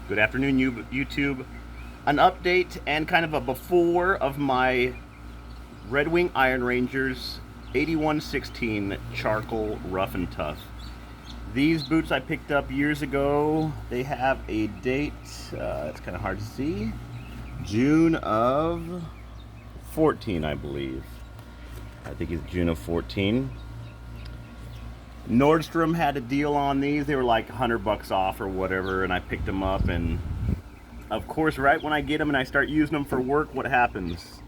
Good afternoon, YouTube. An update and kind of a before of my Red Wing Iron Rangers 8116 charcoal rough and tough. These boots I picked up years ago. They have a date, it's kind of hard to see, June of 14, I believe. I think it's June of 14. Nordstrom had a deal on these. They were like $100 off or whatever, and I picked them up. And of course, right when I get them and I start using them for work, what happens?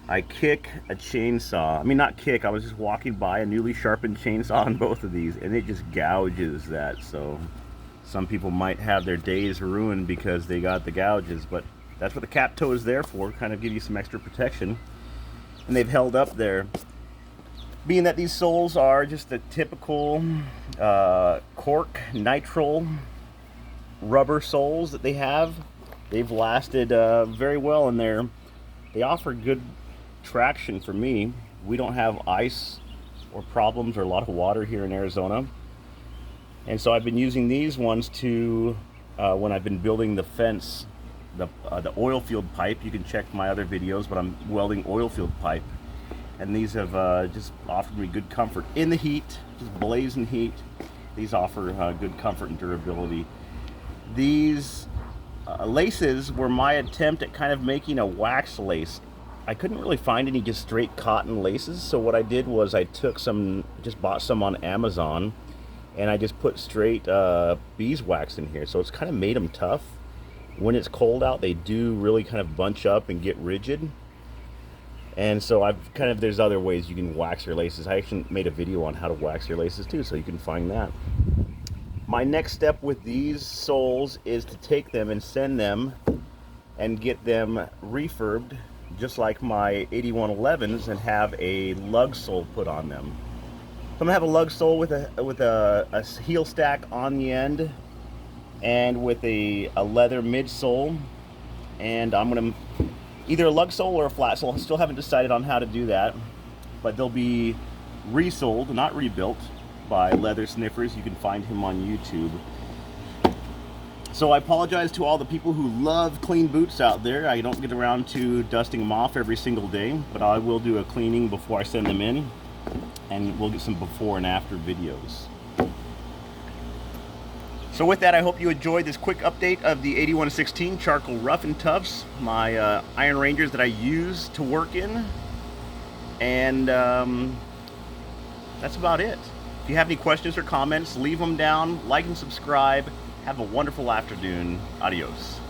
I kick a chainsaw. I mean, not kick, I was just walking by a newly sharpened chainsaw on both of these, and it just gouges that. So some people might have their days ruined because they got the gouges, but that's what the cap toe is there for, kind of give you some extra protection. And they've held up there. Being that these soles are just the typical cork nitrile rubber soles that they have, they've lasted very well in there. They offer good traction for me. We don't have ice or problems or a lot of water here in Arizona, and so I've been using these ones to when I've been building the fence, the oil field pipe. You can check my other videos, but I'm welding oil field pipe. And these have just offered me good comfort in the heat, just blazing heat. These offer good comfort and durability. These laces were my attempt at kind of making a wax lace. I couldn't really find any just straight cotton laces, so what I did was I took some, just bought some on Amazon, and I just put straight beeswax in here. So it's kind of made them tough. When it's cold out, they do really kind of bunch up and get rigid. And so there's other ways you can wax your laces. I actually made a video on how to wax your laces too, so you can find that. My next step with these soles is to take them and send them and get them refurbed, just like my 8111s, and have a lug sole put on them. So I'm gonna have a lug sole with a heel stack on the end, and with a leather midsole, and I'm gonna either a lug sole or a flat sole. I still haven't decided on how to do that, but they'll be resoled, not rebuilt, by Leather Sniffers. You can find him on YouTube. So I apologize to all the people who love clean boots out there. I don't get around to dusting them off every single day, but I will do a cleaning before I send them in, and we'll get some before and after videos. So with that, I hope you enjoyed this quick update of the 8116 charcoal rough and toughs, my Iron Rangers that I use to work in. And that's about it. If you have any questions or comments, leave them down, like and subscribe. Have a wonderful afternoon. Adios.